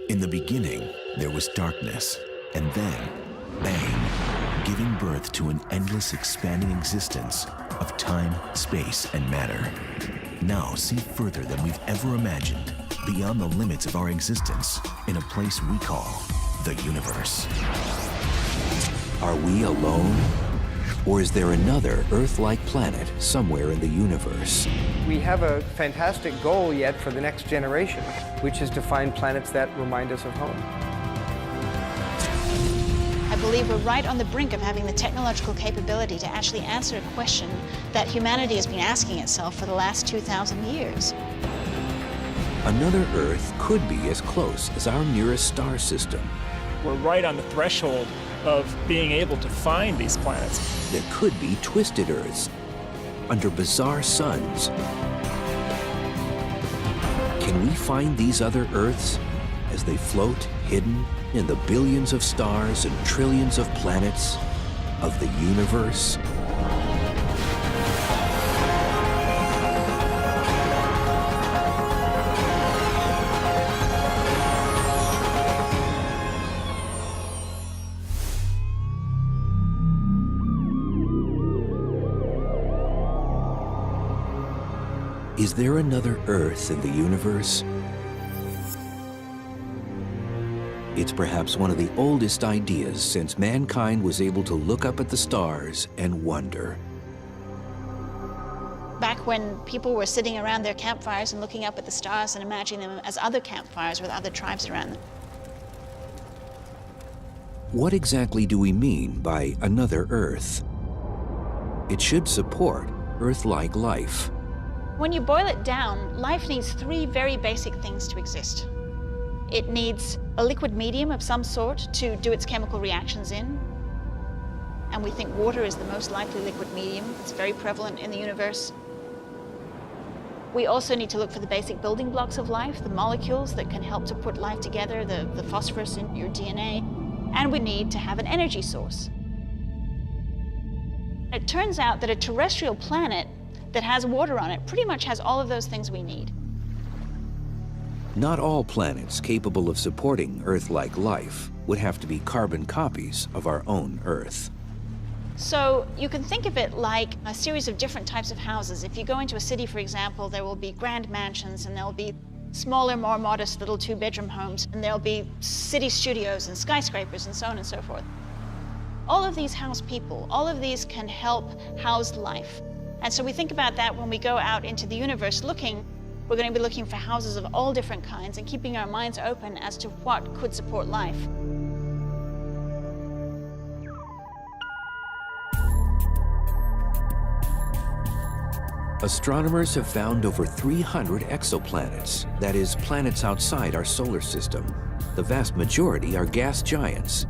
In the beginning, there was darkness, and then, bang, giving birth to an endless expanding existence of time, space, and matter. Now see further than we've ever imagined, beyond the limits of our existence, in a place we call the universe. Are we alone? Or is there another Earth-like planet somewhere in the universe? We have a fantastic goal yet for the next generation, which is to find planets that remind us of home. I believe we're right on the brink of having the technological capability to actually answer a question that humanity has been asking itself for the last 2,000 years. Another Earth could be as close as our nearest star system. We're right on the threshold of being able to find these planets. There could be twisted Earths under bizarre suns. Can we find these other Earths as they float hidden in the billions of stars and trillions of planets of the universe? Is there another Earth in the universe? It's perhaps one of the oldest ideas since mankind was able to look up at the stars and wonder. Back when people were sitting around their campfires and looking up at the stars and imagining them as other campfires with other tribes around them. What exactly do we mean by another Earth? It should support Earth-like life. When you boil it down, life needs three very basic things to exist. It needs a liquid medium of some sort to do its chemical reactions in. And we think water is the most likely liquid medium. It's very prevalent in the universe. We also need to look for the basic building blocks of life, the molecules that can help to put life together, the phosphorus in your DNA. And we need to have an energy source. It turns out that a terrestrial planet that has water on it pretty much has all of those things we need. Not all planets capable of supporting Earth-like life would have to be carbon copies of our own Earth. So you can think of it like a series of different types of houses. If you go into a city, for example, there will be grand mansions, and there'll be smaller, more modest little two-bedroom homes, and there'll be city studios and skyscrapers and so on and so forth. All of these house people, all of these can help house life. And so we think about that when we go out into the universe looking. We're going to be looking for houses of all different kinds and keeping our minds open as to what could support life. Astronomers have found over 300 exoplanets, that is, planets outside our solar system. The vast majority are gas giants,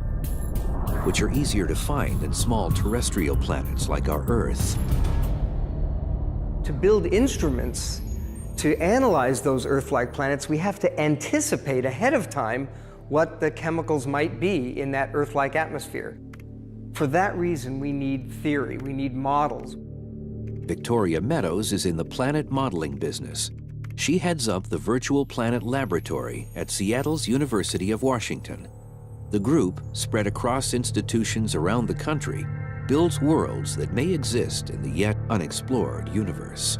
which are easier to find than small terrestrial planets like our Earth. To build instruments to analyze those Earth-like planets, we have to anticipate ahead of time what the chemicals might be in that Earth-like atmosphere. For that reason, we need theory, we need models. Victoria Meadows is in the planet modeling business. She heads up the Virtual Planet Laboratory at Seattle's University of Washington. The group, spread across institutions around the country, builds worlds that may exist in the yet unexplored universe.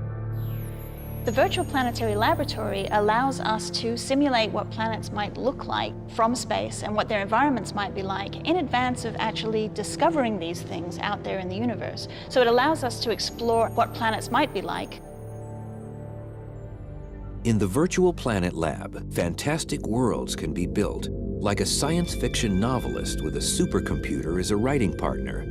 The Virtual Planetary Laboratory allows us to simulate what planets might look like from space and what their environments might be like in advance of actually discovering these things out there in the universe. So it allows us to explore what planets might be like. In the Virtual Planet Lab, fantastic worlds can be built, like a science fiction novelist with a supercomputer as a writing partner.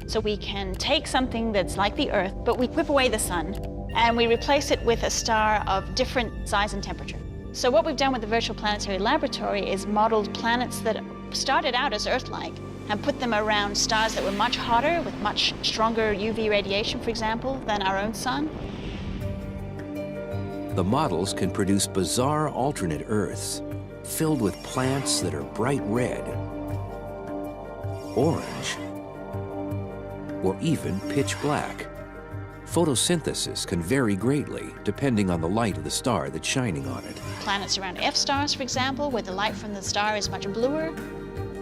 So we can take something that's like the Earth, but we whip away the sun, and we replace it with a star of different size and temperature. So what we've done with the Virtual Planetary Laboratory is modeled planets that started out as Earth-like and put them around stars that were much hotter with much stronger UV radiation, for example, than our own sun. The models can produce bizarre alternate Earths filled with plants that are bright red, orange, or even pitch black. Photosynthesis can vary greatly depending on the light of the star that's shining on it. Planets around F stars, for example, where the light from the star is much bluer,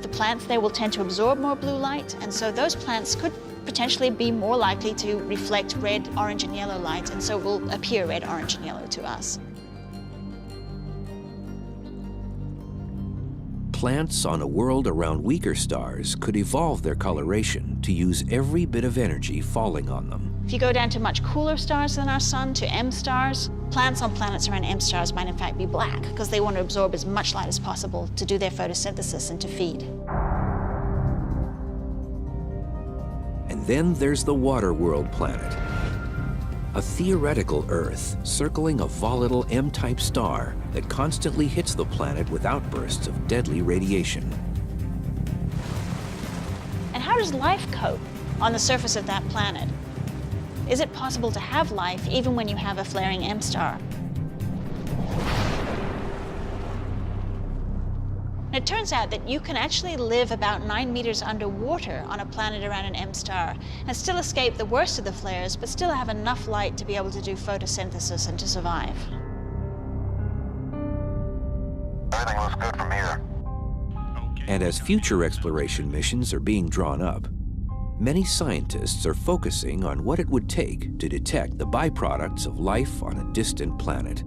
the plants there will tend to absorb more blue light, and so those plants could potentially be more likely to reflect red, orange, and yellow light, and so will appear red, orange, and yellow to us. Plants on a world around weaker stars could evolve their coloration to use every bit of energy falling on them. If you go down to much cooler stars than our sun, to M stars, plants on planets around M stars might in fact be black because they want to absorb as much light as possible to do their photosynthesis and to feed. And then there's the water world planet, a theoretical Earth circling a volatile M-type star that constantly hits the planet with outbursts of deadly radiation. And how does life cope on the surface of that planet? Is it possible to have life even when you have a flaring M star? It turns out that you can actually live about 9 meters underwater on a planet around an M star and still escape the worst of the flares, but still have enough light to be able to do photosynthesis and to survive. Everything looks good from here. And as future exploration missions are being drawn up, many scientists are focusing on what it would take to detect the byproducts of life on a distant planet.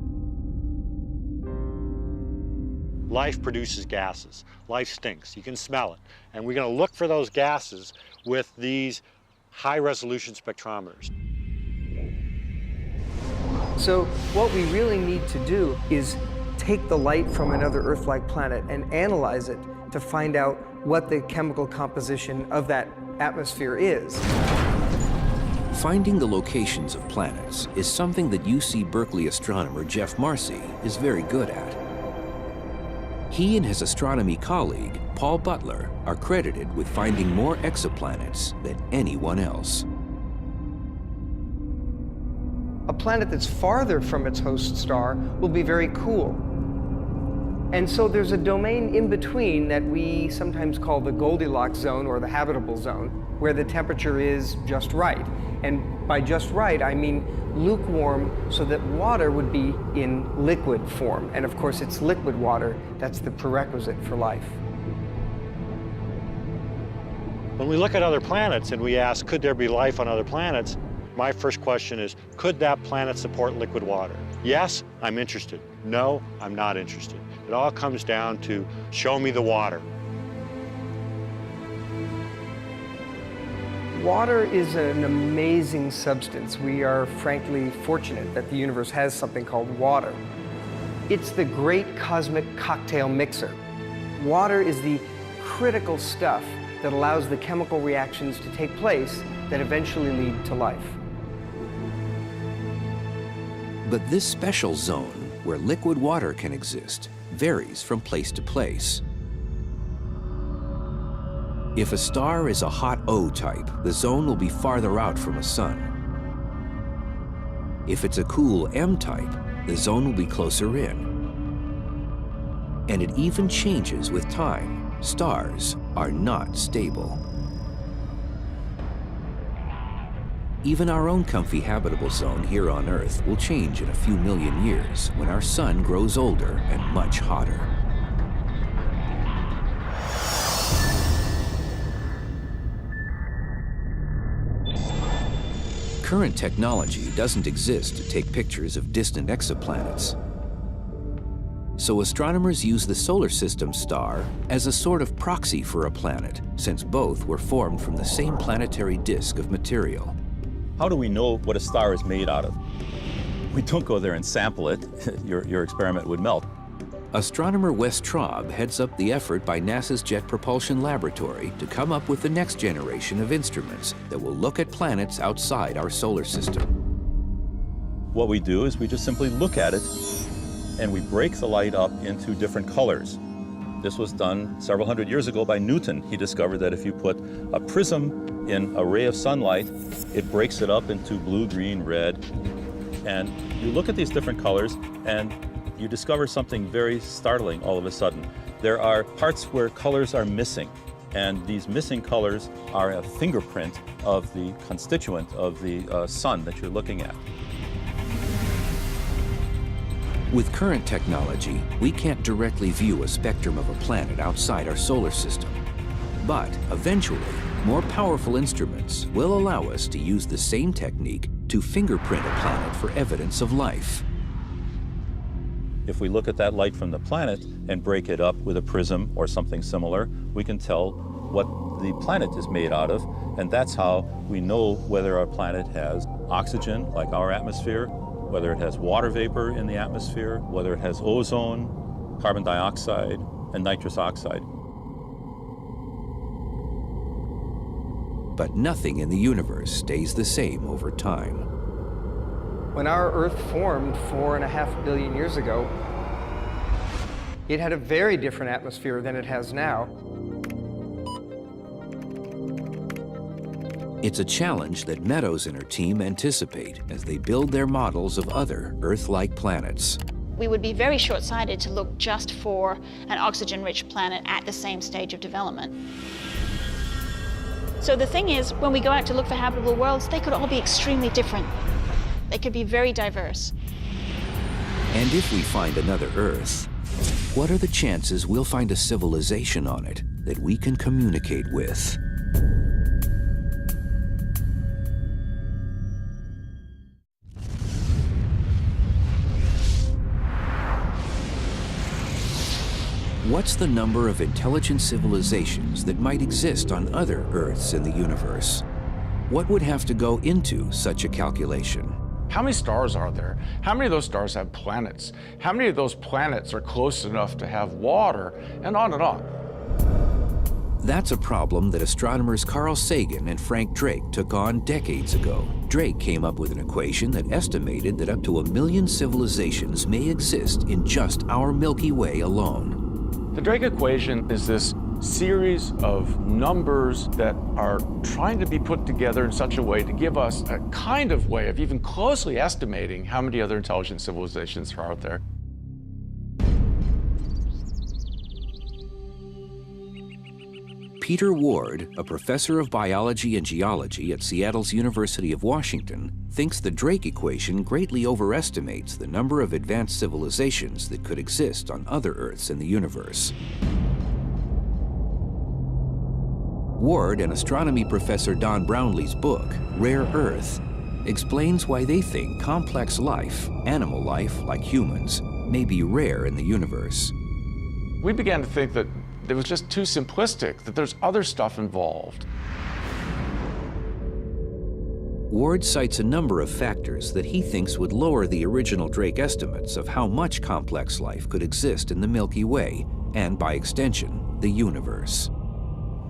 Life produces gases. Life stinks. You can smell it. And we're going to look for those gases with these high-resolution spectrometers. So what we really need to do is take the light from another Earth-like planet and analyze it to find out what the chemical composition of that atmosphere is. Finding the locations of planets is something that UC Berkeley astronomer Jeff Marcy is very good at. He and his astronomy colleague, Paul Butler, are credited with finding more exoplanets than anyone else. A planet that's farther from its host star will be very cool. And so there's a domain in between that we sometimes call the Goldilocks zone or the habitable zone, where the temperature is just right. And by just right, I mean lukewarm so that water would be in liquid form. And of course, it's liquid water that's the prerequisite for life. When we look at other planets and we ask, could there be life on other planets? My first question is, could that planet support liquid water? Yes, I'm interested. No, I'm not interested. It all comes down to show me the water. Water is an amazing substance. We are frankly fortunate that the universe has something called water. It's the great cosmic cocktail mixer. Water is the critical stuff that allows the chemical reactions to take place that eventually lead to life. But this special zone where liquid water can exist varies from place to place. If a star is a hot O type, the zone will be farther out from a sun. If it's a cool M type, the zone will be closer in. And it even changes with time. Stars are not stable. Even our own comfy habitable zone here on Earth will change in a few million years when our sun grows older and much hotter. Current technology doesn't exist to take pictures of distant exoplanets. So astronomers use the solar system star as a sort of proxy for a planet, since both were formed from the same planetary disk of material. How do we know what a star is made out of? We don't go there and sample it. Your experiment would melt. Astronomer Wes Traub heads up the effort by NASA's Jet Propulsion Laboratory to come up with the next generation of instruments that will look at planets outside our solar system. What we do is we just simply look at it and we break the light up into different colors. This was done several hundred years ago by Newton. He discovered that if you put a prism in a ray of sunlight, it breaks it up into blue, green, red. And you look at these different colors and you discover something very startling all of a sudden. There are parts where colors are missing. And these missing colors are a fingerprint of the constituent of the sun that you're looking at. With current technology, we can't directly view a spectrum of a planet outside our solar system. But eventually, more powerful instruments will allow us to use the same technique to fingerprint a planet for evidence of life. If we look at that light from the planet and break it up with a prism or something similar, we can tell what the planet is made out of, and that's how we know whether our planet has oxygen, like our atmosphere, whether it has water vapor in the atmosphere, whether it has ozone, carbon dioxide, and nitrous oxide. But nothing in the universe stays the same over time. When our Earth formed 4.5 billion years ago, it had a very different atmosphere than it has now. It's a challenge that Meadows and her team anticipate as they build their models of other Earth-like planets. We would be very short-sighted to look just for an oxygen-rich planet at the same stage of development. So the thing is, when we go out to look for habitable worlds, they could all be extremely different. They could be very diverse. And if we find another Earth, what are the chances we'll find a civilization on it that we can communicate with? What's the number of intelligent civilizations that might exist on other Earths in the universe? What would have to go into such a calculation? How many stars are there? How many of those stars have planets? How many of those planets are close enough to have water? And on and on. That's a problem that astronomers Carl Sagan and Frank Drake took on decades ago. Drake came up with an equation that estimated that up to 1 million civilizations may exist in just our Milky Way alone. The Drake equation is this series of numbers that are trying to be put together in such a way to give us a kind of way of even closely estimating how many other intelligent civilizations are out there. Peter Ward, a professor of biology and geology at Seattle's University of Washington, thinks the Drake equation greatly overestimates the number of advanced civilizations that could exist on other Earths in the universe. Ward and astronomy professor Don Brownlee's book, Rare Earth, explains why they think complex life, animal life like humans, may be rare in the universe. We began to think that it was just too simplistic, that there's other stuff involved. Ward cites a number of factors that he thinks would lower the original Drake estimates of how much complex life could exist in the Milky Way, and by extension, the universe.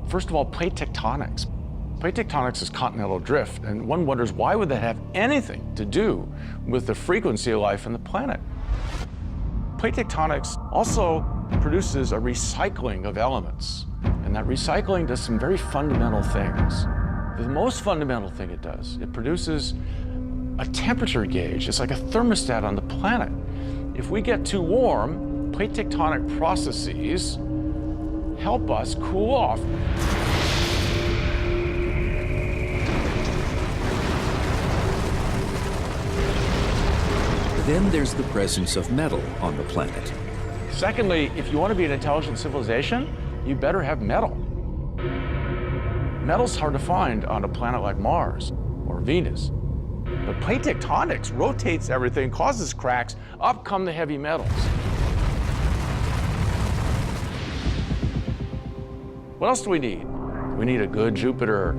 First of all, plate tectonics. Plate tectonics is continental drift, and one wonders why would that have anything to do with the frequency of life on the planet? Plate tectonics also produces a recycling of elements, and that recycling does some very fundamental things. The most fundamental thing it does, it produces a temperature gauge. It's like a thermostat on the planet. If we get too warm, plate tectonic processes help us cool off. Then there's the presence of metal on the planet. Secondly, if you want to be an intelligent civilization, you better have metal. Metal's hard to find on a planet like Mars or Venus. But plate tectonics rotates everything, causes cracks, up come the heavy metals. What else do we need? We need a good Jupiter.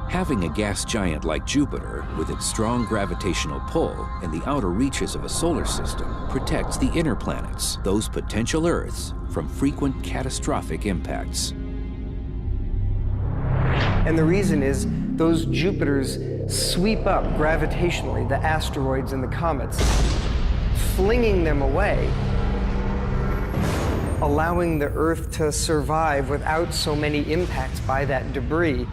Having a gas giant like Jupiter, with its strong gravitational pull and the outer reaches of a solar system, protects the inner planets, those potential Earths, from frequent catastrophic impacts. And the reason is those Jupiters sweep up gravitationally the asteroids and the comets, flinging them away, allowing the Earth to survive without so many impacts by that debris.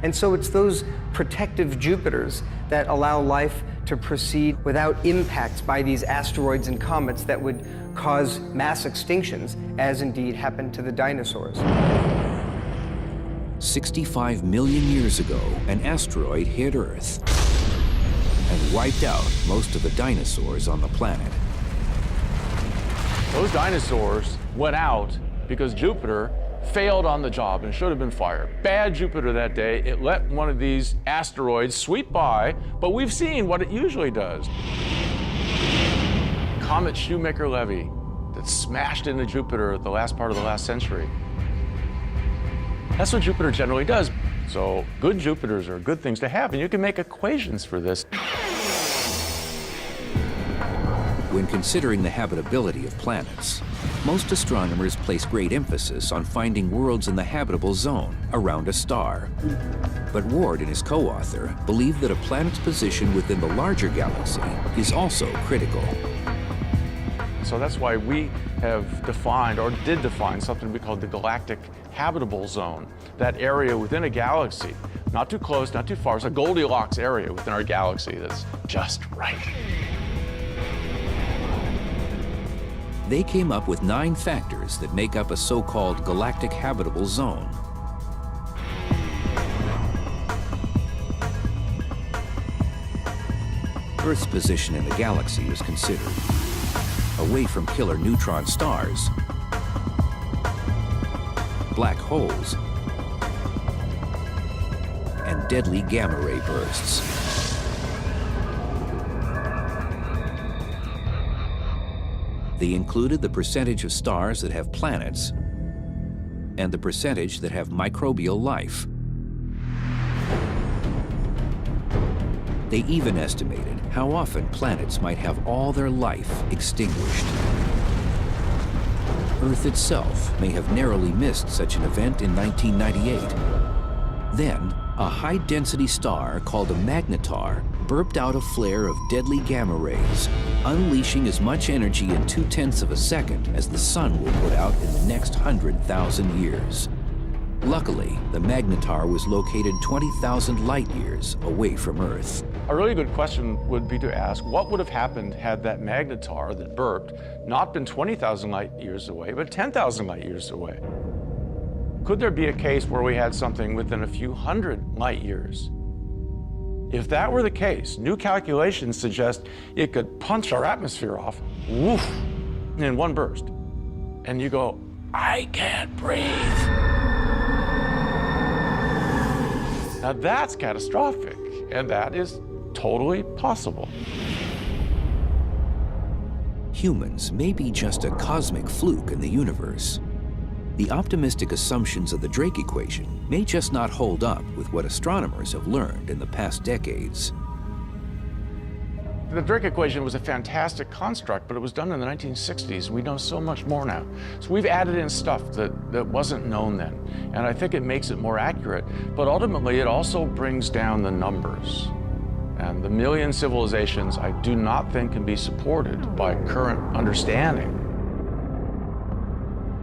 And so it's those protective Jupiters that allow life to proceed without impacts by these asteroids and comets that would cause mass extinctions, as indeed happened to the dinosaurs. 65 million years ago, an asteroid hit Earth and wiped out most of the dinosaurs on the planet. Those dinosaurs went out because Jupiter failed on the job and should have been fired. Bad Jupiter that day. It let one of these asteroids sweep by, but we've seen what it usually does. Comet Shoemaker-Levy that smashed into Jupiter at the last part of the last century. That's what Jupiter generally does. So good Jupiters are good things to have, and you can make equations for this. When considering the habitability of planets, most astronomers place great emphasis on finding worlds in the habitable zone around a star. But Ward and his co-author believe that a planet's position within the larger galaxy is also critical. So that's why we have defined, or did define, something we call the galactic habitable zone. That area within a galaxy, not too close, not too far. It's a Goldilocks area within our galaxy that's just right. They came up with 9 factors that make up a so-called galactic habitable zone. Earth's position in the galaxy was considered. Away from killer neutron stars, black holes, and deadly gamma ray bursts. They included the percentage of stars that have planets and the percentage that have microbial life. They even estimated how often planets might have all their life extinguished. Earth itself may have narrowly missed such an event in 1998. Then, a high-density star called a magnetar burped out a flare of deadly gamma rays, unleashing as much energy in 0.2 of a second as the sun will put out in the next 100,000 years. Luckily, the magnetar was located 20,000 light-years away from Earth. A really good question would be to ask, what would have happened had that magnetar that burped not been 20,000 light-years away, but 10,000 light-years away? Could there be a case where we had something within a few hundred light-years? If that were the case, new calculations suggest it could punch our atmosphere off, woof, in one burst. And you go, I can't breathe. Now that's catastrophic, and that is totally possible. Humans may be just a cosmic fluke in the universe. The optimistic assumptions of the Drake equation may just not hold up with what astronomers have learned in the past decades. The Drake equation was a fantastic construct, but it was done in the 1960s. We know so much more now. So we've added in stuff that wasn't known then. And I think it makes it more accurate. But ultimately, it also brings down the numbers. And the million civilizations, I do not think can be supported by current understanding.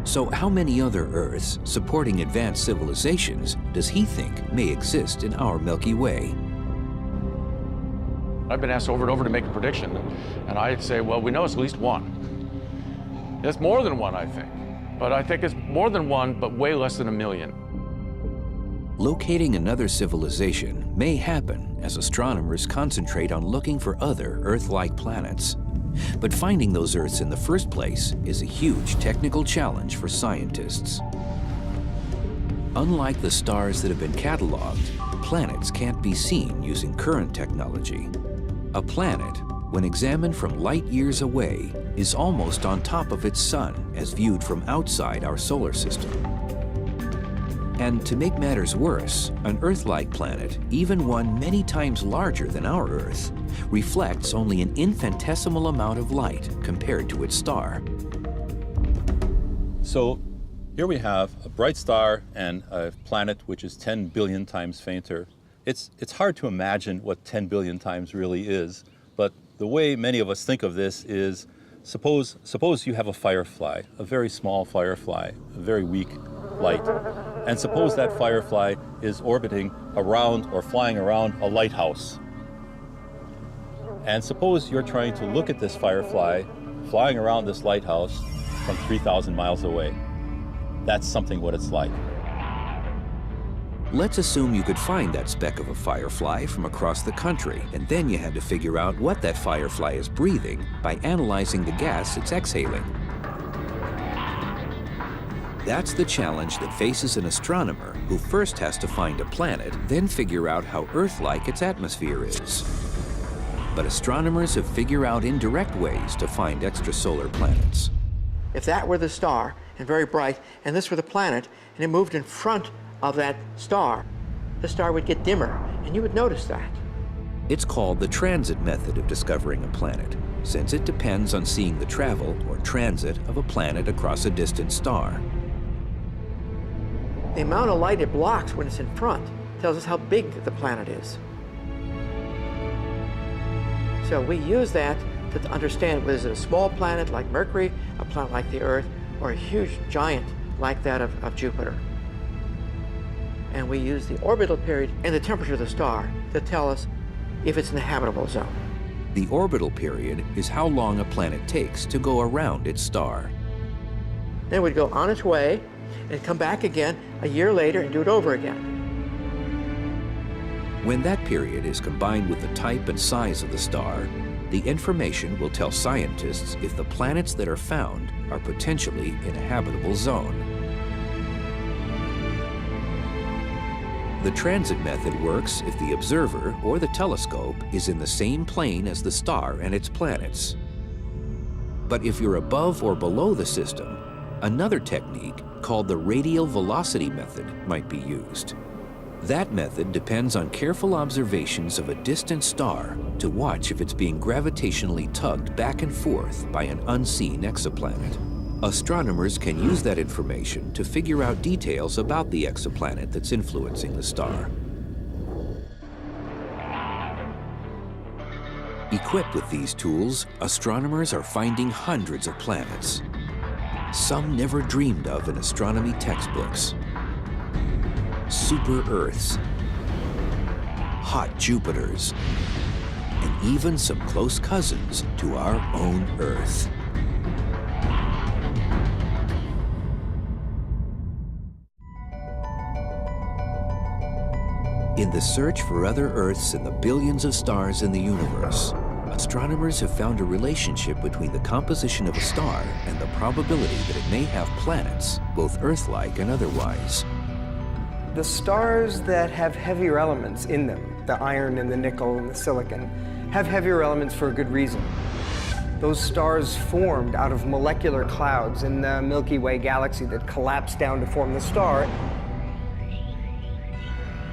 So how many other Earths supporting advanced civilizations does he think may exist in our Milky Way? I've been asked over and over to make a prediction, and I'd say, well, we know it's at least one. It's more than one, I think. But I think it's more than one, but way less than 1 million. Locating another civilization may happen as astronomers concentrate on looking for other Earth-like planets. But finding those Earths in the first place is a huge technical challenge for scientists. Unlike the stars that have been cataloged, planets can't be seen using current technology. A planet, when examined from light years away, is almost on top of its sun as viewed from outside our solar system. And to make matters worse, an Earth-like planet, even one many times larger than our Earth, reflects only an infinitesimal amount of light compared to its star. So here we have a bright star and a planet which is 10 billion times fainter. It's hard to imagine what 10 billion times really is, but the way many of us think of this is, suppose you have a firefly, a very small firefly, a very weak light, and suppose that firefly is orbiting around or flying around a lighthouse. And suppose you're trying to look at this firefly flying around this lighthouse from 3,000 miles away. That's something what it's like. Let's assume you could find that speck of a firefly from across the country, and then you had to figure out what that firefly is breathing by analyzing the gas it's exhaling. That's the challenge that faces an astronomer who first has to find a planet, then figure out how Earth-like its atmosphere is. But astronomers have figured out indirect ways to find extrasolar planets. If that were the star and very bright, and this were the planet, and it moved in front of that star, the star would get dimmer, and you would notice that. It's called the transit method of discovering a planet, since it depends on seeing the travel or transit of a planet across a distant star. The amount of light it blocks when it's in front tells us how big the planet is. So we use that to understand, is it a small planet like Mercury, a planet like the Earth, or a huge giant like that of Jupiter. And we use the orbital period and the temperature of the star to tell us if it's in the habitable zone. The orbital period is how long a planet takes to go around its star. Then it would go on its way and come back again a year later and do it over again. When that period is combined with the type and size of the star, the information will tell scientists if the planets that are found are potentially in a habitable zone. The transit method works if the observer or the telescope is in the same plane as the star and its planets. But if you're above or below the system, another technique called the radial velocity method might be used. That method depends on careful observations of a distant star to watch if it's being gravitationally tugged back and forth by an unseen exoplanet. Astronomers can use that information to figure out details about the exoplanet that's influencing the star. Equipped with these tools, astronomers are finding hundreds of planets, some never dreamed of in astronomy textbooks. Super Earths, hot Jupiters, and even some close cousins to our own Earth. In the search for other Earths in the billions of stars in the universe, astronomers have found a relationship between the composition of a star and the probability that it may have planets, both Earth-like and otherwise. The stars that have heavier elements in them, the iron and the nickel and the silicon, have heavier elements for a good reason. Those stars formed out of molecular clouds in the Milky Way galaxy that collapsed down to form the star,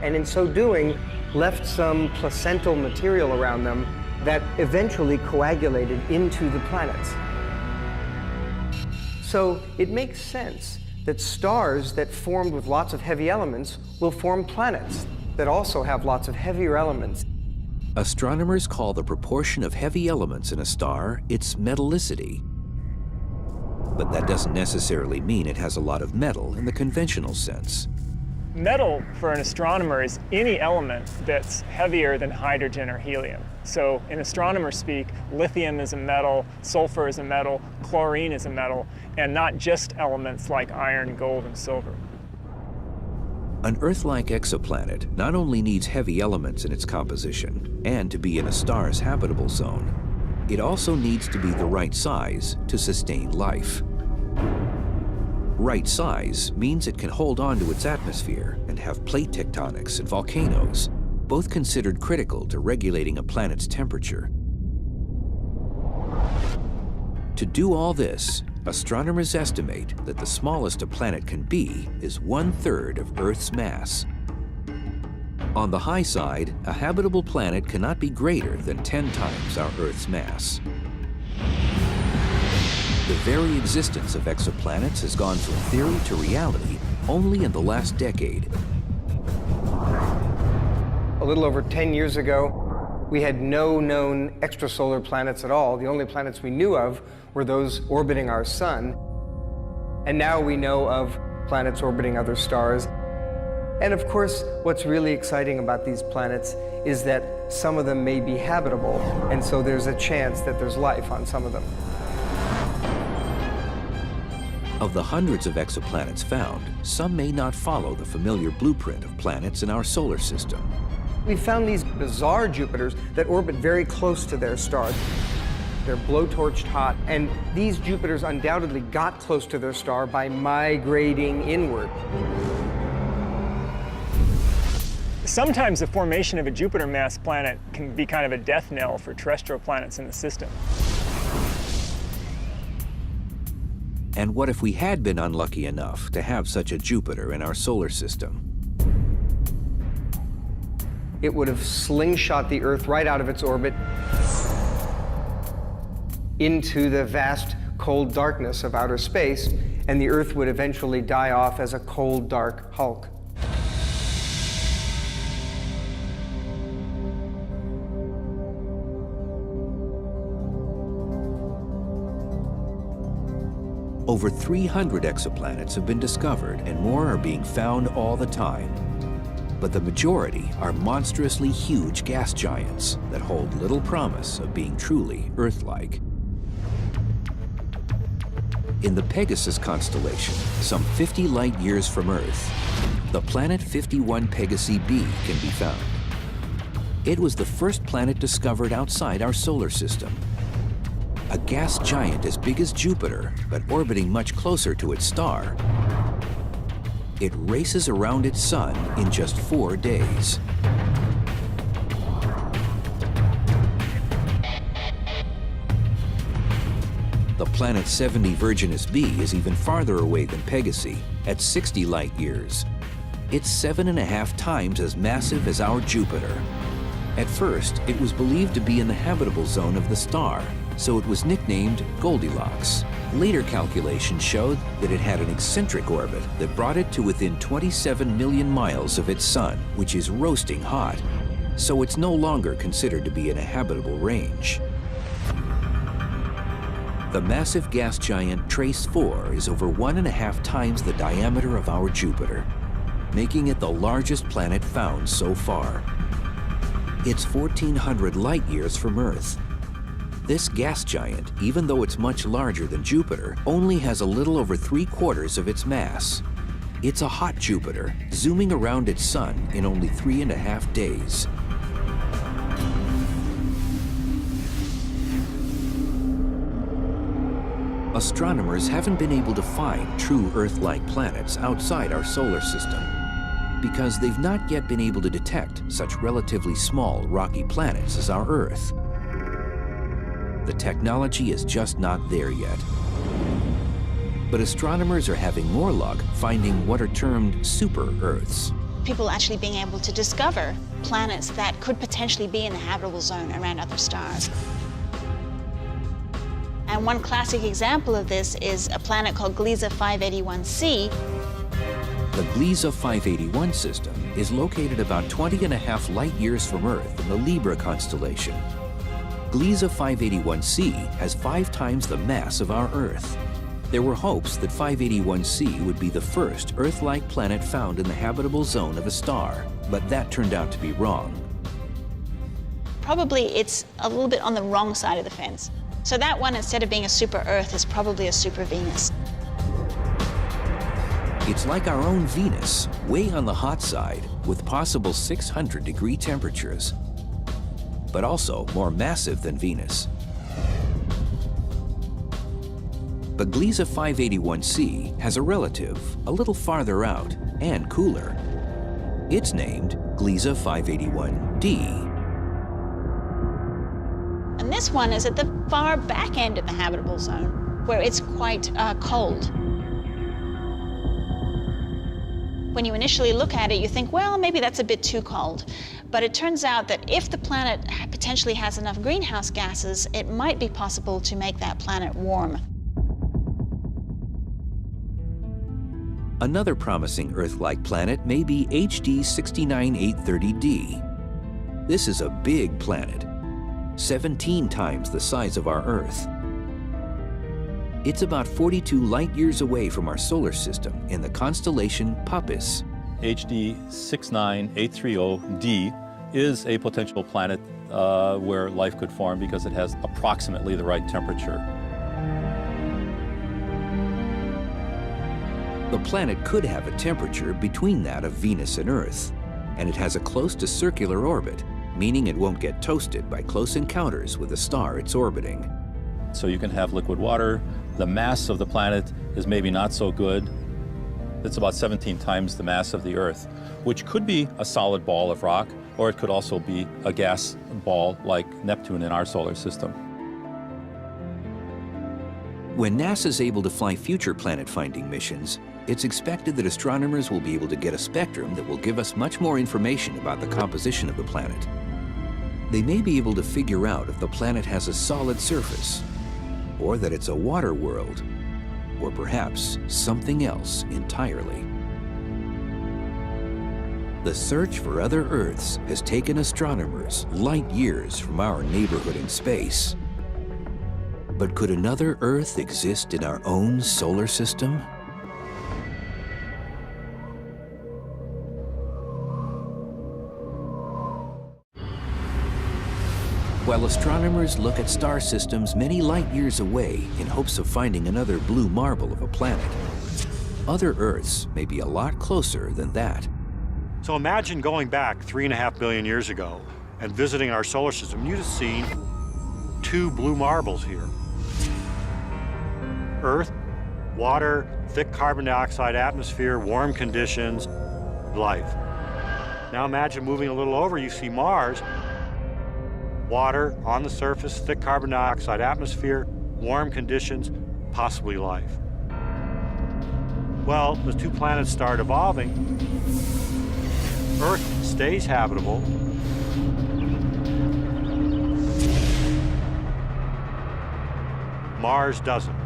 and in so doing, left some placental material around them that eventually coagulated into the planets. So it makes sense that stars that formed with lots of heavy elements will form planets that also have lots of heavier elements. Astronomers call the proportion of heavy elements in a star its metallicity. But that doesn't necessarily mean it has a lot of metal in the conventional sense. Metal, for an astronomer, is any element that's heavier than hydrogen or helium. So in astronomer speak, lithium is a metal, sulfur is a metal, chlorine is a metal, and not just elements like iron, gold, and silver. An Earth-like exoplanet not only needs heavy elements in its composition and to be in a star's habitable zone, it also needs to be the right size to sustain life. Right size means it can hold on to its atmosphere and have plate tectonics and volcanoes, both considered critical to regulating a planet's temperature. To do all this, astronomers estimate that the smallest a planet can be is 1/3 of Earth's mass. On the high side, a habitable planet cannot be greater than 10 times our Earth's mass. The very existence of exoplanets has gone from theory to reality only in the last decade. A little over 10 years ago, we had no known extrasolar planets at all. The only planets we knew of were those orbiting our sun. And now we know of planets orbiting other stars. And of course, what's really exciting about these planets is that some of them may be habitable, and so there's a chance that there's life on some of them. Of the hundreds of exoplanets found, some may not follow the familiar blueprint of planets in our solar system. We found these bizarre Jupiters that orbit very close to their star. They're blowtorched hot, and these Jupiters undoubtedly got close to their star by migrating inward. Sometimes the formation of a Jupiter-mass planet can be kind of a death knell for terrestrial planets in the system. And what if we had been unlucky enough to have such a Jupiter in our solar system? It would have slingshot the Earth right out of its orbit into the vast, cold darkness of outer space, and the Earth would eventually die off as a cold, dark hulk. Over 300 exoplanets have been discovered, and more are being found all the time. But the majority are monstrously huge gas giants that hold little promise of being truly Earth-like. In the Pegasus constellation, some 50 light-years from Earth, the planet 51 Pegasi b can be found. It was the first planet discovered outside our solar system. A gas giant as big as Jupiter, but orbiting much closer to its star. It races around its sun in just 4 days. The planet 70 Virginis b is even farther away than Pegasi, at 60 light-years. It's 7.5 times as massive as our Jupiter. At first, it was believed to be in the habitable zone of the star, so it was nicknamed Goldilocks. Later calculations showed that it had an eccentric orbit that brought it to within 27 million miles of its sun, which is roasting hot, so it's no longer considered to be in a habitable range. The massive gas giant Trace 4 is over 1.5 times the diameter of our Jupiter, making it the largest planet found so far. It's 1,400 light-years from Earth. This gas giant, even though it's much larger than Jupiter, only has a little over 3/4 of its mass. It's a hot Jupiter, zooming around its sun in only 3.5 days. Astronomers haven't been able to find true Earth-like planets outside our solar system because they've not yet been able to detect such relatively small rocky planets as our Earth. The technology is just not there yet. But astronomers are having more luck finding what are termed super-Earths. People actually being able to discover planets that could potentially be in the habitable zone around other stars. And one classic example of this is a planet called Gliese 581c. The Gliese 581 system is located about 20.5 light-years from Earth in the Libra constellation. Gliese 581c has 5 times the mass of our Earth. There were hopes that 581c would be the first Earth-like planet found in the habitable zone of a star, but that turned out to be wrong. Probably it's a little bit on the wrong side of the fence. So that one, instead of being a super Earth, is probably a super Venus. It's like our own Venus, way on the hot side, with possible 600-degree temperatures, but also more massive than Venus. But Gliese 581c has a relative a little farther out and cooler. It's named Gliese 581d. And this one is at the far back end of the habitable zone, where it's quite cold. When you initially look at it, you think, well, maybe that's a bit too cold. But it turns out that if the planet potentially has enough greenhouse gases, it might be possible to make that planet warm. Another promising Earth-like planet may be HD 69830d. This is a big planet, 17 times the size of our Earth. It's about 42 light-years away from our solar system in the constellation Puppis, HD 69830D is a potential planet where life could form because it has approximately the right temperature. The planet could have a temperature between that of Venus and Earth, and it has a close to circular orbit, meaning it won't get toasted by close encounters with the star it's orbiting. So you can have liquid water. The mass of the planet is maybe not so good. It's about 17 times the mass of the Earth, which could be a solid ball of rock, or it could also be a gas ball like Neptune in our solar system. When NASA's able to fly future planet-finding missions, it's expected that astronomers will be able to get a spectrum that will give us much more information about the composition of the planet. They may be able to figure out if the planet has a solid surface, or that it's a water world, or perhaps something else entirely. The search for other Earths has taken astronomers light years from our neighborhood in space. But could another Earth exist in our own solar system? While astronomers look at star systems many light years away in hopes of finding another blue marble of a planet, other Earths may be a lot closer than that. So imagine going back 3.5 billion years ago and visiting our solar system. You'd have seen 2 blue marbles here. Earth, water, thick carbon dioxide atmosphere, warm conditions, life. Now imagine moving a little over, you see Mars. Water on the surface, thick carbon dioxide atmosphere, warm conditions, possibly life. Well, the 2 planets start evolving. Earth stays habitable. Mars doesn't.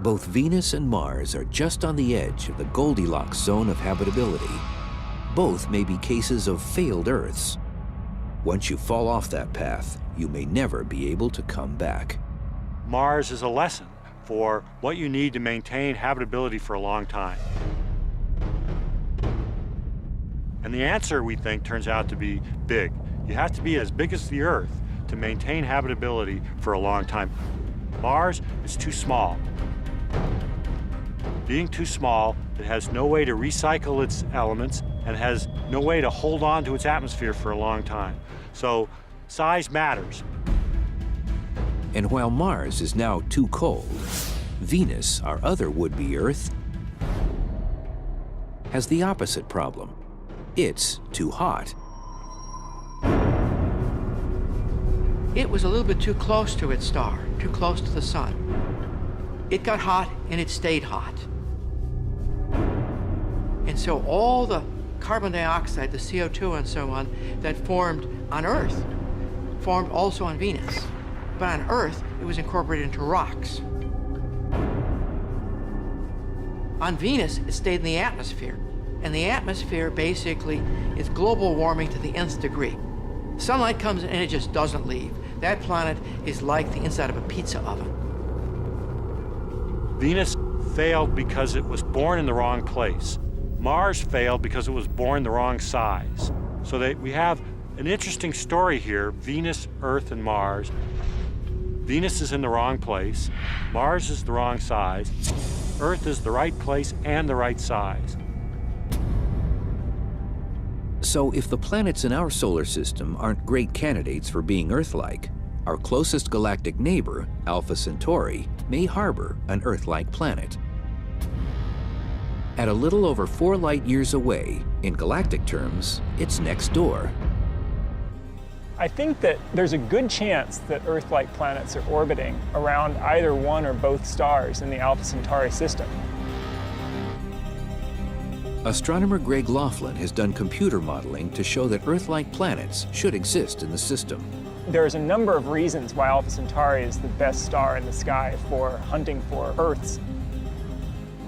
Both Venus and Mars are just on the edge of the Goldilocks zone of habitability. Both may be cases of failed Earths. Once you fall off that path, you may never be able to come back. Mars is a lesson for what you need to maintain habitability for a long time. And the answer, we think, turns out to be big. You have to be as big as the Earth to maintain habitability for a long time. Mars is too small. Being too small, it has no way to recycle its elements and has no way to hold on to its atmosphere for a long time. So size matters. And while Mars is now too cold, Venus, our other would-be Earth, has the opposite problem. It's too hot. It was a little bit too close to its star, too close to the sun. It got hot and it stayed hot. And so all the carbon dioxide, the CO2 and so on, that formed on Earth, formed also on Venus. But on Earth, it was incorporated into rocks. On Venus, it stayed in the atmosphere. And the atmosphere basically is global warming to the nth degree. Sunlight comes in and it just doesn't leave. That planet is like the inside of a pizza oven. Venus failed because it was born in the wrong place. Mars failed because it was born the wrong size. So we have an interesting story here, Venus, Earth, and Mars. Venus is in the wrong place. Mars is the wrong size. Earth is the right place and the right size. So if the planets in our solar system aren't great candidates for being Earth-like, our closest galactic neighbor, Alpha Centauri, may harbor an Earth-like planet. At a little over 4 light years away, in galactic terms, it's next door. I think that there's a good chance that Earth-like planets are orbiting around either one or both stars in the Alpha Centauri system. Astronomer Greg Laughlin has done computer modeling to show that Earth-like planets should exist in the system. There's a number of reasons why Alpha Centauri is the best star in the sky for hunting for Earths.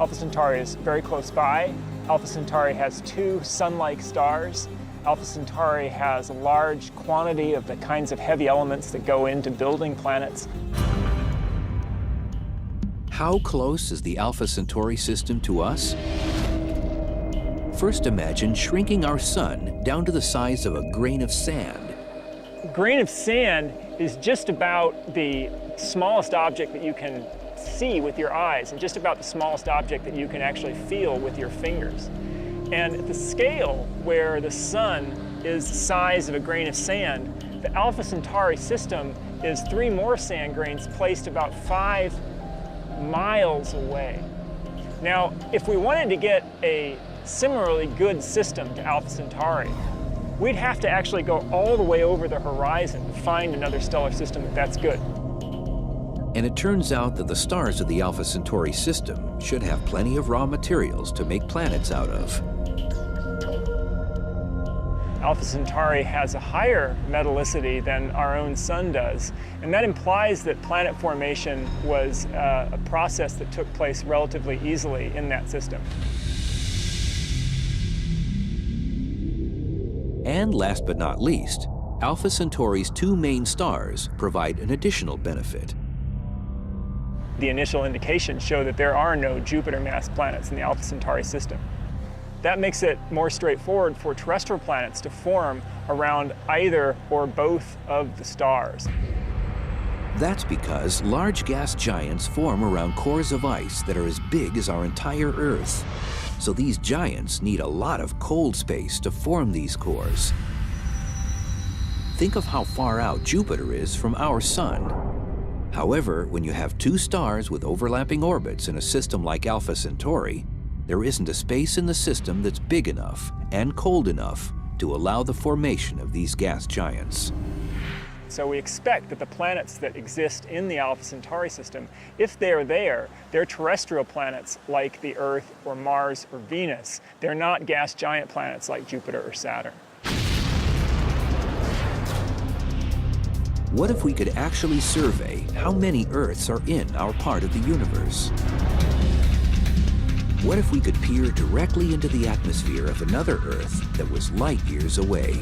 Alpha Centauri is very close by. Alpha Centauri has 2 sun-like stars. Alpha Centauri has a large quantity of the kinds of heavy elements that go into building planets. How close is the Alpha Centauri system to us? First imagine shrinking our sun down to the size of a grain of sand. A grain of sand is just about the smallest object that you can see with your eyes and just about the smallest object that you can actually feel with your fingers. And at the scale where the sun is the size of a grain of sand, the Alpha Centauri system is 3 more sand grains placed about 5 miles away. Now, if we wanted to get a similarly good system to Alpha Centauri, we'd have to actually go all the way over the horizon to find another stellar system that's good. And it turns out that the stars of the Alpha Centauri system should have plenty of raw materials to make planets out of. Alpha Centauri has a higher metallicity than our own sun does, and that implies that planet formation was a process that took place relatively easily in that system. And last but not least, Alpha Centauri's 2 main stars provide an additional benefit. The initial indications show that there are no Jupiter-mass planets in the Alpha Centauri system. That makes it more straightforward for terrestrial planets to form around either or both of the stars. That's because large gas giants form around cores of ice that are as big as our entire Earth. So these giants need a lot of cold space to form these cores. Think of how far out Jupiter is from our sun. However, when you have 2 stars with overlapping orbits in a system like Alpha Centauri, there isn't a space in the system that's big enough and cold enough to allow the formation of these gas giants. So we expect that the planets that exist in the Alpha Centauri system, if they're there, they're terrestrial planets like the Earth or Mars or Venus. They're not gas giant planets like Jupiter or Saturn. What if we could actually survey how many Earths are in our part of the universe? What if we could peer directly into the atmosphere of another Earth that was light years away?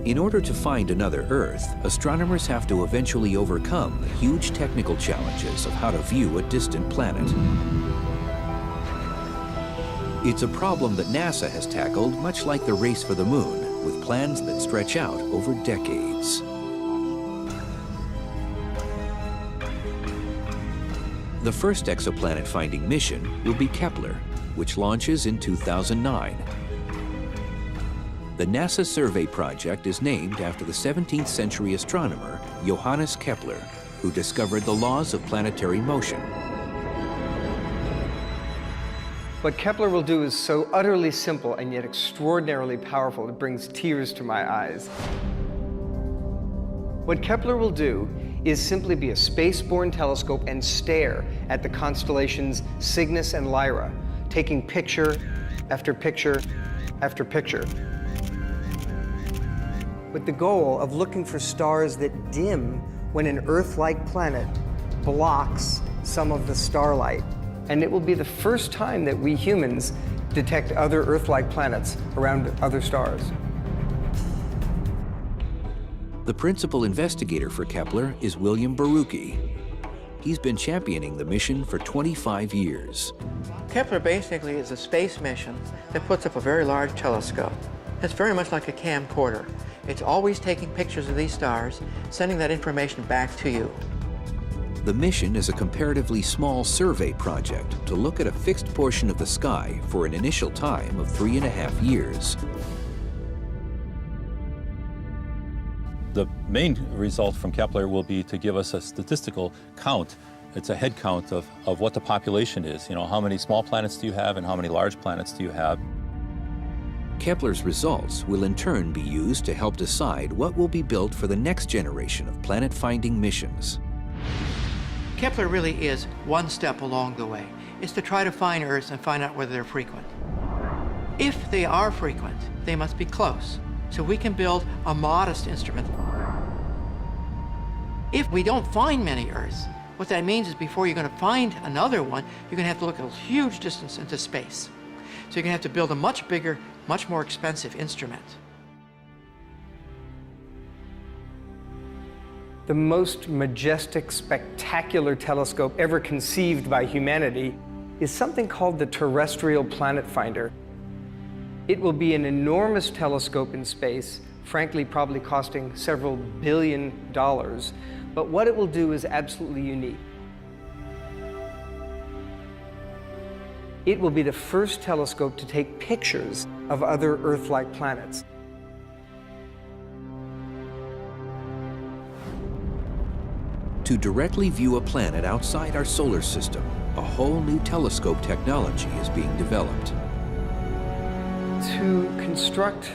In order to find another Earth, astronomers have to eventually overcome the huge technical challenges of how to view a distant planet. It's a problem that NASA has tackled much like the race for the moon, with plans that stretch out over decades. The first exoplanet-finding mission will be Kepler, which launches in 2009. The NASA Survey Project is named after the 17th century astronomer Johannes Kepler, who discovered the laws of planetary motion. What Kepler will do is so utterly simple and yet extraordinarily powerful, it brings tears to my eyes. What Kepler will do is simply be a space-borne telescope and stare at the constellations Cygnus and Lyra, taking picture after picture after picture, with the goal of looking for stars that dim when an Earth-like planet blocks some of the starlight. And it will be the first time that we humans detect other Earth-like planets around other stars. The principal investigator for Kepler is William Barucki. He's been championing the mission for 25 years. Kepler basically is a space mission that puts up a very large telescope. It's very much like a camcorder. It's always taking pictures of these stars, sending that information back to you. The mission is a comparatively small survey project to look at a fixed portion of the sky for an initial time of 3.5 years. The main result from Kepler will be to give us a statistical count. It's a head count of what the population is. You know, how many small planets do you have and how many large planets do you have? Kepler's results will in turn be used to help decide what will be built for the next generation of planet-finding missions. Kepler really is one step along the way. It's to try to find Earths and find out whether they're frequent. If they are frequent, they must be close. So we can build a modest instrument. If we don't find many Earths, What that means is before you're going to find another one, you're going to have to look a huge distance into space. So you're going to have to build a much bigger, much more expensive instrument. The most majestic, spectacular telescope ever conceived by humanity is something called the Terrestrial Planet Finder. It will be an enormous telescope in space, frankly probably costing several $1 billion, but what it will do is absolutely unique. It will be the first telescope to take pictures of other Earth-like planets. To directly view a planet outside our solar system, a whole new telescope technology is being developed. To construct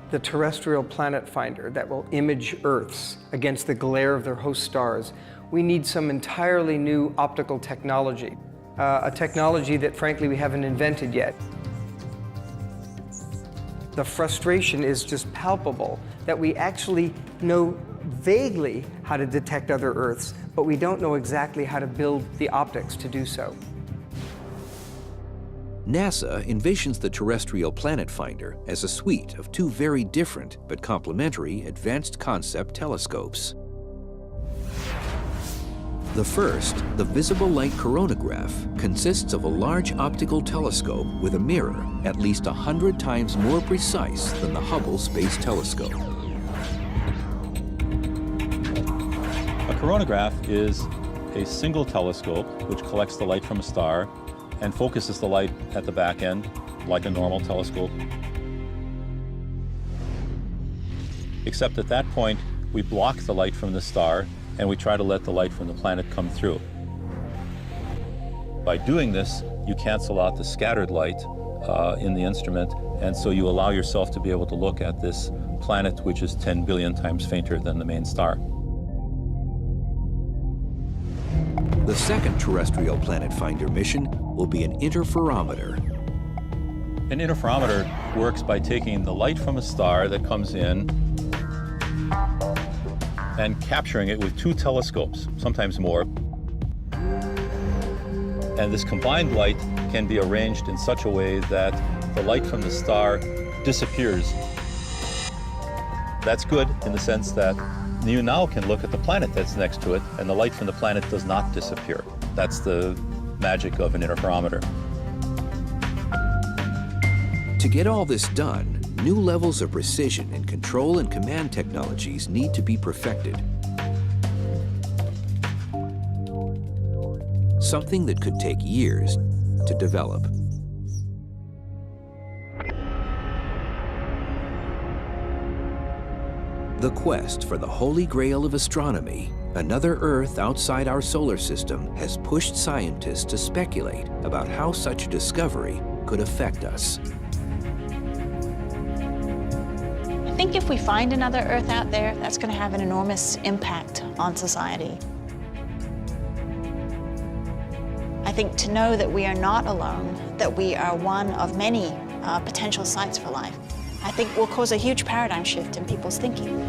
the Terrestrial Planet Finder that will image Earths against the glare of their host stars, we need some entirely new optical technology, a technology that frankly we haven't invented yet. The frustration is just palpable that we actually know vaguely how to detect other Earths, but we don't know exactly how to build the optics to do so. NASA envisions the Terrestrial Planet Finder as a suite of two very different but complementary advanced concept telescopes. The first, the Visible Light Coronagraph, consists of a large optical telescope with a mirror at least 100 times more precise than the Hubble Space Telescope. A coronagraph is a single telescope which collects the light from a star and focuses the light at the back end like a normal telescope. Except at that point, we block the light from the star and we try to let the light from the planet come through. By doing this, you cancel out the scattered light in the instrument, and so you allow yourself to be able to look at this planet which is 10 billion times fainter than the main star. The second Terrestrial Planet Finder mission will be an interferometer. An interferometer works by taking the light from a star that comes in and capturing it with two telescopes, sometimes more. And this combined light can be arranged in such a way that the light from the star disappears. That's good in the sense that you now can look at the planet that's next to it, and the light from the planet does not disappear. That's the magic of an interferometer. To get all this done, new levels of precision in control and command technologies need to be perfected. Something that could take years to develop. The quest for the Holy Grail of astronomy, another Earth outside our solar system, has pushed scientists to speculate about how such a discovery could affect us. I think if we find another Earth out there, that's going to have an enormous impact on society. I think to know that we are not alone, that we are one of many potential sites for life, I think will cause a huge paradigm shift in people's thinking.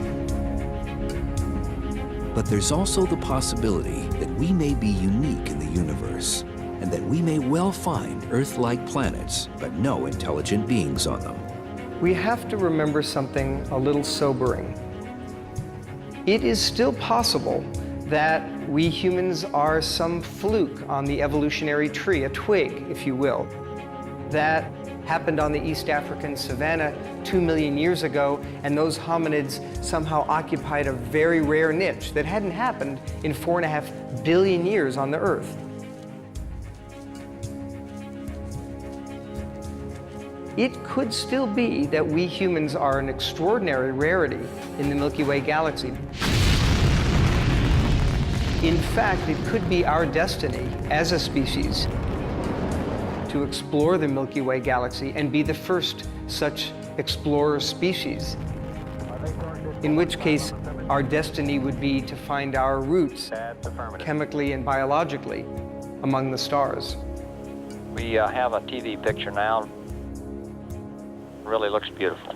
But there's also the possibility that we may be unique in the universe, and that we may well find Earth-like planets, but no intelligent beings on them. We have to remember something a little sobering. It is still possible that we humans are some fluke on the evolutionary tree, a twig, if you will, that happened on the East African savanna 2 million years ago, and those hominids somehow occupied a very rare niche that hadn't happened in 4.5 billion years on the Earth. It could still be that we humans are an extraordinary rarity in the Milky Way galaxy. In fact, it could be our destiny as a species to explore the Milky Way galaxy and be the first such explorer species. In which case, our destiny would be to find our roots, chemically and biologically, among the stars. We have a TV picture now. Really looks beautiful.